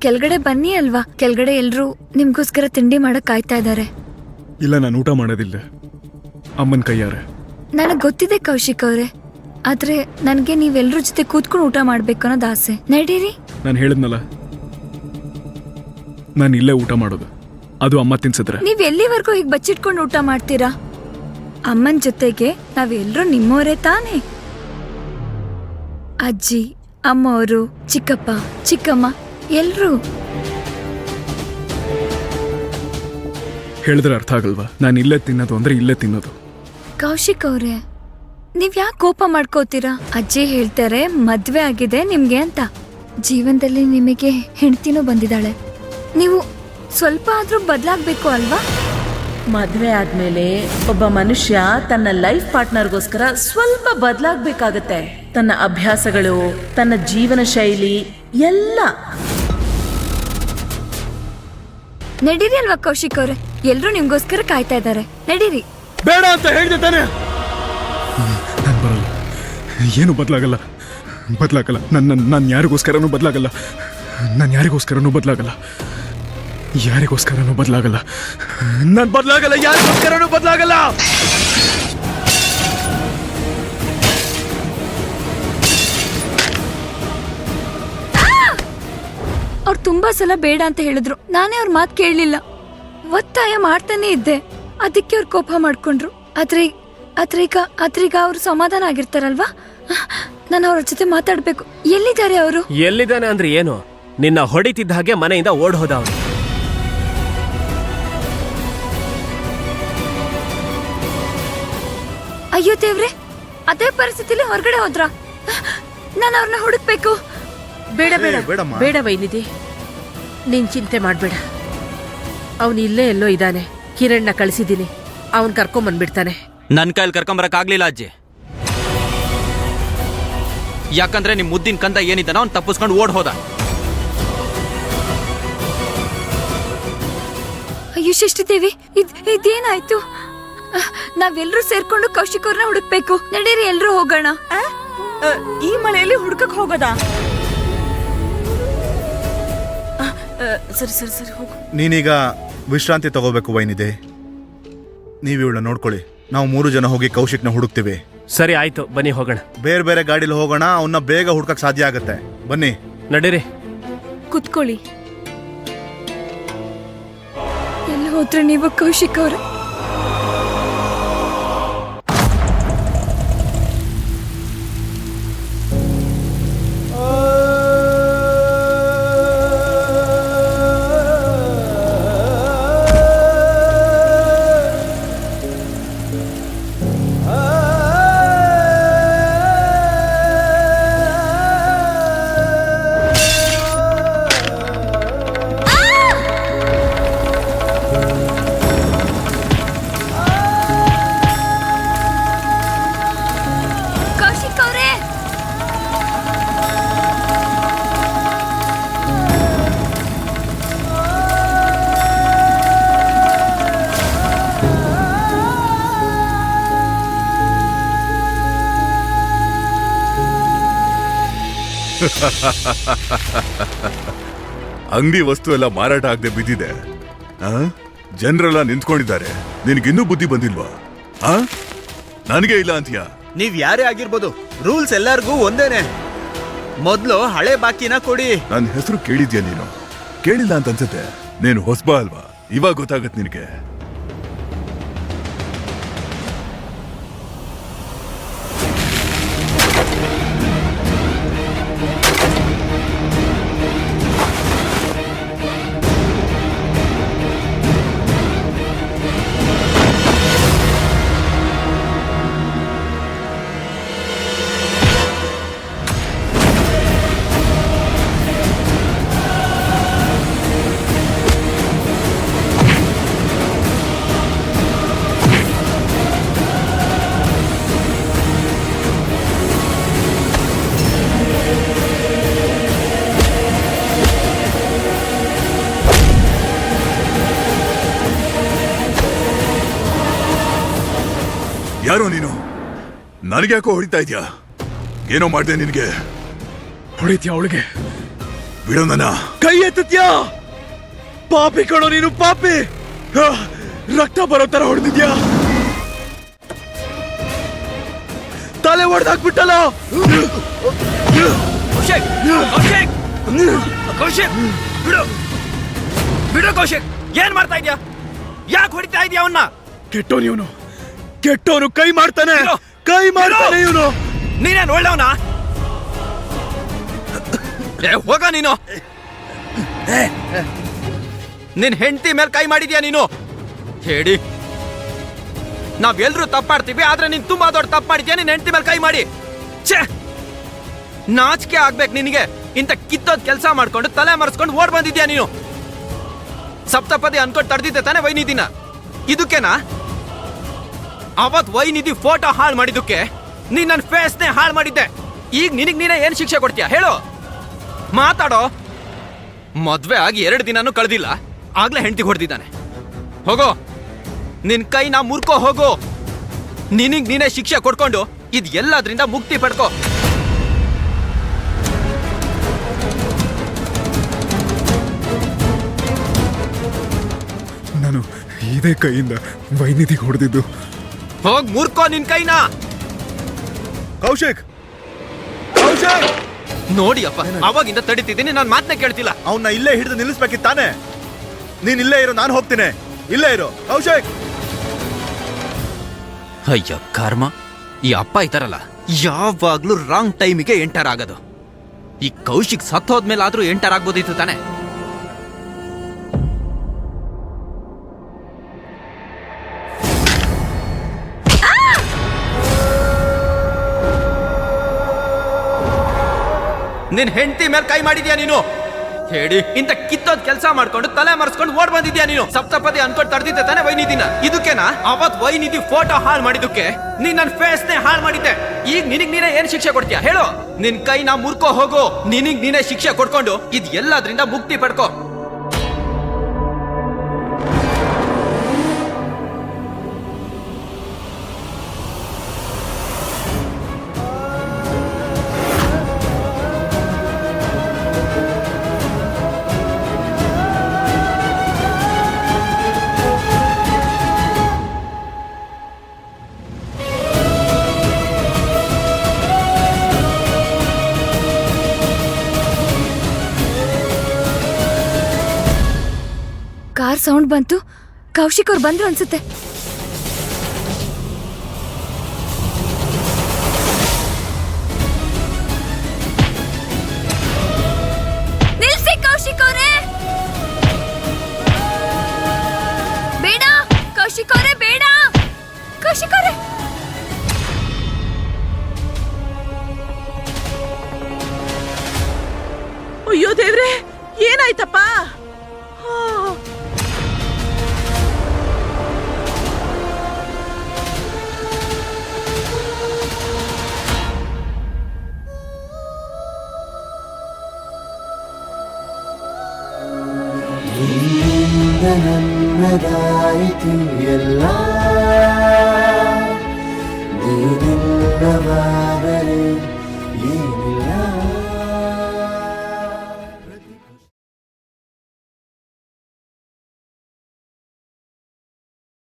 ಕೆಳಗಡೆ ಬನ್ನಿ ಅಲ್ವಾ, ಕೆಳಗಡೆ ಎಲ್ರು ನಿಮ್ಗೋಸ್ಕರ ತಿಂಡಿ ಮಾಡಕ್ ಕಾಯ್ತಾ ಇದಾರೆ. ಇಲ್ಲ, ನಾನು ಊಟ ಮಾಡೋದಿಲ್ಲ, ಅಮ್ಮನ ಕೈಯಾರೆ. ನನಗ್ ಗೊತ್ತಿದೆ ಕೌಶಿಕ್ ಅವ್ರೆ, ಆದ್ರೆ ನನ್ಗೆ ನೀವೆಲ್ರ ಜೊತೆ ಕೂತ್ಕೊಂಡು ಊಟ ಮಾಡ್ಬೇಕು ಅನ್ನೋದು ಆಸೆ. ನಡೀರಿ. ನಾನು ಹೇಳಿದ್ನಲ್ಲ, ನಾನು ಇಲ್ಲೇ ಊಟ ಮಾಡೋದು, ಅದು ಅಮ್ಮ ತಿನ್ಸಿದ್ರೆ. ನೀವ್ ಎಲ್ಲಿವರೆಗೂ ಹೀಗ್ ಬಚ್ಚಿಟ್ಕೊಂಡು ಊಟ ಮಾಡ್ತೀರಾ? ಅಮ್ಮನ್ ಜೊತೆಗೆ ನಾವೆಲ್ರೂ ನಿಮ್ಮವರೇ ತಾನೇ. ಅಜ್ಜಿ, ಅಮ್ಮವರು, ಚಿಕ್ಕಪ್ಪ, ಚಿಕ್ಕಮ್ಮ ಎಲ್ರೂ. ಹೇಳಿದ್ರೆ ಅರ್ಥ ಆಗಲ್ವಾ? ನಾನು ಇಲ್ಲೇ ತಿನ್ನೋದು ಅಂದ್ರೆ ಇಲ್ಲೇ ತಿನ್ನೋದು. ಕೌಶಿಕ್ ಅವ್ರೆ, ನೀವ್ ಯಾಕೆ ಕೋಪ ಮಾಡ್ಕೋತೀರಾ? ಅಜ್ಜಿ ಹೇಳ್ತಾರೆ ಮದ್ವೆ ಆಗಿದೆ ನಿಮ್ಗೆ ಅಂತ. ಜೀವನದಲ್ಲಿ ನಿಮಗೆ ಹೆಂಡತಿನೂ ಬಂದಿದ್ದಾಳೆ. ನೀವು ಸ್ವಲ್ಪ ಆದ್ರೂ ಬದಲಾಗ್ಬೇಕು ಅಲ್ವಾ? ಮದ್ವೆ ಆದ್ಮೇಲೆ ಒಬ್ಬ ಮನುಷ್ಯ ತನ್ನ ಲೈಫ್ ಪಾರ್ಟ್ನರ್ಗೋಸ್ಕರ ಸ್ವಲ್ಪ ಬದಲಾಗಬೇಕಾಗತ್ತೆ. ತನ್ನ ಅಭ್ಯಾಸಗಳು, ತನ್ನ ಜೀವನ ಶೈಲಿ ಎಲ್ಲ. ನಡೀರಿ ಅಲ್ವಾ ಕೌಶಿಕ್ ಅವ್ರೆ, ಎಲ್ರೂ ನಿಮ್ಗೋಸ್ಕರ ಕಾಯ್ತಾ ಇದ್ದಾರೆ. ನಡೀರಿ. ಬೇಡ ಅಂತ ಹೇಳಿದೆ ತಾನೆ. ನಾನು ಬರಲ್ಲ, ಏನು ಬದಲಾಗಲ್ಲ. ನಾನು ಯಾರಿಗೋಸ್ಕರನೂ ಬದಲಾಗಲ್ಲ. ನಾನು ಯಾರಿಗೋಸ್ಕರನೂ ಬದಲಾಗಲ್ಲ. ಯಾರಿಗೋಸ್ಕರನೂ ಬದಲಾಗಲ್ಲ. ನಾನು ಬದಲಾಗಲ್ಲ, ಯಾರಿಗೋಸ್ಕರನೂ ಬದಲಾಗಲ್ಲ. ಅವ್ರು ತುಂಬಾ ಸಲ ಬೇಡ ಅಂತ ಹೇಳಿದ್ರು. ನಾನೇ ಅವ್ರ ಮಾತು ಕೇಳಲಿಲ್ಲ, ಒತ್ತಾಯ ಮಾಡ್ತಾನೆ ಇದ್ದೆ. ಅದಕ್ಕೆ ಅವ್ರು ಕೋಪ ಮಾಡ್ಕೊಂಡ್ರು. ಆದ್ರೀಗ ಅವ್ರು ಸಮಾಧಾನ ಆಗಿರ್ತಾರಲ್ವಾ? ನಾನು ಅವ್ರ ಜೊತೆ ಮಾತಾಡ್ಬೇಕು. ಎಲ್ಲಿದ್ದಾರೆ ಅವರು? ಎಲ್ಲಿದ್ದಾನೆ ಅಂದ್ರೆ ಏನು? ನಿನ್ನ ಹೊಡಿತಿದ್ದ ಹಾಗೆ ಮನೆಯಿಂದ ಓಡ್ ಹೋದ ಅವನು. ಅಯ್ಯೋ ದೇವ್ರೆ, ಅದೇ ಪರಿಸ್ಥಿತಿಲಿ ಹೊರಗಡೆ ಹೋದ್ರ? ನಾನು ಅವ್ರನ್ನ ಹುಡುಕ್ಬೇಕು. ಬೇಡ ಬೇಡ ಬೇಡ ವೈನಿಧಿ, ನೀನ್ ಚಿಂತೆ ಮಾಡ್ಬೇಡ. ಅವನು ಇಲ್ಲೇ ಎಲ್ಲೋ ಇದ್ದಾನೆ. ಕಿರಣ್ನ ಕಳಿಸಿದ್ದೀನಿ, ಅವನ್ ಕರ್ಕೊಂಬಂದ್ಬಿಡ್ತಾನೆ. ನನ್ನ ಕೈಲಿ ಕರ್ಕೊಂಬರಕ್ ಆಗ್ಲಿಲ್ಲ ಅಜ್ಜಿ. ಯಾಕಂದ್ರೆ ನಿಮ್ ಮುದ್ದಿನ ಕಂದ ಏನಿದ್ದಾನ ಅವ್ನು ತಪ್ಪಿಸ್ಕೊಂಡು ಓಡ್ ಹೋದ. ಅಯ್ಯೋ ಷಷ್ಠಿದೇವಿ, ಇದೇನಾಯ್ತು? ನಾವೆಲ್ಲರೂ ಸೇರ್ಕೊಂಡು ಕೌಶಿಕ್ ಅವ್ರನ್ನ ಹುಡುಕ್ಬೇಕು. ನಡೀರಿ, ಎಲ್ರೂ ಹೋಗೋಣ. ಈ ಮಳೆಯಲ್ಲಿ ಹುಡ್ಕಕ್ ಹೋಗೋದಾ? ಸರಿ ಸರಿ ಸರಿ, ಹೋಗು. ನೀನೀಗ ವಿಶ್ರಾಂತಿ ತಗೋಬೇಕು ವೈನಿದೆ. ನೀವು ಇವಳ ನೋಡ್ಕೊಳ್ಳಿ. ನಾವು 3 ಜನ ಹೋಗಿ ಕೌಶಿಕ್ನ ಹುಡುಕ್ತೀವಿ. ಸರಿ ಆಯ್ತು, ಬನ್ನಿ ಹೋಗೋಣ. ಬೇರೆ ಬೇರೆ ಗಾಡಿಲಿ ಹೋಗೋಣ, ಅವನ್ನ ಬೇಗ ಹುಡ್ಕಕ್ ಸಾಧ್ಯ ಆಗತ್ತೆ. ಬನ್ನಿ. ನಡೀರಿ. ಕುತ್ಕೊಳ್ಳಿ. ಎಲ್ಲಿ ಹೋದ್ರೆ ನೀವು ಕೌಶಿಕ್ ಅವ್ರೆ? ಅಂಗಡಿ ವಸ್ತು ಎಲ್ಲ ಮಾರಾಟ ಆಗದೆ ಬಿದ್ದಿದೆ. ಜನರೆಲ್ಲ ನಿಂತ್ಕೊಂಡಿದ್ದಾರೆ. ನಿನಗಿನ್ನೂ ಬುದ್ಧಿ ಬಂದಿಲ್ವಾ? ನನಗೆ ಇಲ್ಲ ಅಂತೀಯ? ನೀವ್ ಯಾರೇ ಆಗಿರ್ಬೋದು, ರೂಲ್ಸ್ ಎಲ್ಲರಿಗೂ ಒಂದೇನೆ. ಮೊದ್ಲು ಹಳೆ ಬಾಕಿನ ಕೊಡಿ. ನನ್ನ ಹೆಸರು ಕೇಳಿದ್ಯಾ ನೀನು? ಕೇಳಿಲ್ಲ ಅಂತ ಅನ್ಸುತ್ತೆ. ನೀನು ಹೊಸಬ ಅಲ್ವಾ? ಇವಾಗ ಗೊತ್ತಾಗತ್ ನಿನಗೆ. ಯಾರೋ ನೀನು? ನನಗ್ಯಾಕೋ ಹೊಡಿತಾ ಇದ್ಯಾ? ಏನೋ ಮಾಡ್ದೆ ನಿನ್ಗೆ? ಹೊಡಿತ್ಯಾ ಅವಳಿಗೆ? ಬಿಡು ನನ್ನ. ಕೈ ಎತ್ತಿದ್ಯಾ? ಪಾಪಿ ಕಣೋ ನೀನು, ಪಾಪಿ. ರಕ್ತ ಬರೋ ತರ ಹೊಡೆದಿದ್ಯಾ? ತಲೆ ಹೊಡೆದಾಕ್ಬಿಟ್ಟಲ್ಲ. ಕೌಶಿಕ್ ಕೌಶಿಕ್ ಬಿಡು ಬಿಡು ಕೌಶಿಕ್, ಏನ್ ಮಾಡ್ತಾ ಇದ್ಯಾ? ಯಾಕೆ ಹೊಡಿತಾ ಇದೀಯ ಅವನ್ನ? ಕೆಟ್ಟೋನು ಇವನು, ಕೆಟ್ಟೋನು. ಕೈ ಮಾಡ್ತಾನೆ, ಇರೋ. ಕೈ ಮಾಡ್ತಾನೆ ಇವನು. ನೀನೇನ್ ಒಳ್ಳೆವನ? ಹೋಗ ನೀನು. ನಿನ್ ಹೆಂಡತಿ ಮೇಲೆ ಕೈ ಮಾಡಿದ್ಯಾ ನೀನು? ಹೇಳಿ, ನಾವೆಲ್ರೂ ತಪ್ಪಾಡ್ತೀವಿ, ಆದ್ರೆ ನೀನ್ ತುಂಬಾ ದೊಡ್ಡ ತಪ್ಪು ಮಾಡಿದ್ಯಾ ನಿನ್ ಹೆಂಡತಿ ಮೇಲೆ ಕೈ ಮಾಡಿ. ಛೇ, ನಾಚಿಕೆ ಆಗ್ಬೇಕು ನಿನಗೆ. ಇಂತ ಕಿತ್ತೋದ್ ಕೆಲಸ ಮಾಡ್ಕೊಂಡು ತಲೆ ಮರೆಸ್ಕೊಂಡು ಓಡ್ ಬಂದಿದ್ಯಾ ನೀನು. ಸಪ್ತಪದಿ ಅನ್ಕೊಂಡು ತಡೆದಿದ್ದೆ ತಾನೆ ವೈನಿಧಿನ? ಇದಕ್ಕೇನಾ? ಅವತ್ ವೈನಿಧಿ ಫೋಟೋ ಹಾಳು ಮಾಡಿದ್ದಕ್ಕೆ ನೀನ್ ನನ್ನ ಫೇಸ್ನೇ ಹಾಳು ಮಾಡಿದ್ದೆ. ಈಗ ನಿನಗ್ ನೀನೇ ಏನ್ ಶಿಕ್ಷೆ ಕೊಡ್ತೀಯ ಹೇಳು? ಮಾತಾಡೋ. ಮದ್ವೆ ಆಗಿ 2 ದಿನಾನು ಕಳೆದಿಲ್ಲ, ಆಗ್ಲೇ ಹೆಂಡತಿಗೆ ಹೊಡೆದಿದ್ದಾನೆ. ಹೋಗೋ, ನಿನ್ ಕೈನ ಮುರ್ಕೋ ಹೋಗೋ. ನಿನಗ್ ನೀನೇ ಶಿಕ್ಷೆ ಕೊಡ್ಕೊಂಡು ಇದ್ ಎಲ್ಲದ್ರಿಂದ ಮುಕ್ತಿ ಪಡ್ಕೋ. ನಾನು ಇದೇ ಕೈಯಿಂದ ವೈನಿಧಿಗೆ ಹೊಡೆದಿದ್ದು. ಹೋಗ್ ಮುರ್ಕೋ ನಿನ್ ಕೈನ. ಕೌಶಿಕ್, ಕೌಶಿಕ್, ನೋಡಿ ಅಪ್ಪ, ಅವಾಗಿಂದ ತಡಿತಿದ್ದೀನಿ, ನಾನ್ ಮಾತನ್ನ ಕೇಳ್ತಿಲ್ಲ. ಅವನ್ನ ಇಲ್ಲೇ ಹಿಡಿದು ನಿಲ್ಲಿಸ್ಬೇಕಿತ್ತು ತಾನೆ. ನೀನ್ ಇಲ್ಲೇ ಇರೋ, ನಾನು ಹೋಗ್ತೀನಿ. ಇಲ್ಲೇ ಇರೋ ಕೌಶಿಕ್. ಅಯ್ಯ ಕರ್ಮ, ಈ ಅಪ್ಪ ಇತಾರಲ್ಲ, ಯಾವಾಗ್ಲೂ ರಾಂಗ್ ಟೈಮಿಗೆ ಎಂಟರ್ ಆಗೋದು. ಈ ಕೌಶಿಕ್ ಸತ್ತೋದ್ಮೇಲೆ ಆದ್ರೂ ಎಂಟರ್ ಆಗ್ಬೋದಿತ್ತು ತಾನೆ. ನಿನ್ ಹೆಂಡತಿ ಮೇಲೆ ಕೈ ಮಾಡಿದ್ಯಾ ನೀನು? ಹೇಳಿ, ಇಂತ ಕಿತ್ತೋದ್ ಕೆಲಸ ಮಾಡ್ಕೊಂಡು ತಲೆ ಮರೆಸ್ಕೊಂಡು ಓಡ್ ಬಂದಿದ್ಯಾ ನೀನು. ಸಪ್ತಪದಿ ಅನ್ಕೊಂಡು ತಡೆದಿದ್ದೆ ತಾನೆ ವೈನಿಧಿನ? ಇದಕ್ಕೇನಾ? ಅವತ್ ವೈನಿಧಿ ಫೋಟೋ ಹಾಳು ಮಾಡಿದ್ದಕ್ಕೆ ನೀನ್ ನನ್ನ ಫೇಸ್ನೇ ಹಾಳು ಮಾಡಿದ್ದೆ. ಈಗ ನಿನಗ್ ನೀನೇ ಏನ್ ಶಿಕ್ಷೆ ಕೊಡ್ತೀಯ ಹೇಳು? ನಿನ್ ಕೈನ ಮುರ್ಕೋ ಹೋಗೋ. ನಿನಗ್ ನೀನೇ ಶಿಕ್ಷೆ ಕೊಡ್ಕೊಂಡು ಇದ್ ಎಲ್ಲದ್ರಿಂದ ಮುಕ್ತಿ ಪಡ್ಕೋ. ಕಾರ್ ಸೌಂಡ್ ಬಂತು. ಕೌಶಿಕ್ ಅವ್ರು ಬಂದ್ರು ಅನ್ಸುತ್ತೆ. ನಿಲ್ಸಿ ಕೌಶಿಕ್ ಅವರೇ, ಬೇಡ. ಕೌಶಿಕ್ ಅವರೇ ಬೇಡ. ಕೌಶಿಕ್ ಅವರೇ, ಅಯ್ಯೋ ದೇವ್ರೆ, ಏನಾಯ್ತಪ್ಪ? ನನ್ನದಾಯಿತು ಎಲ್ಲ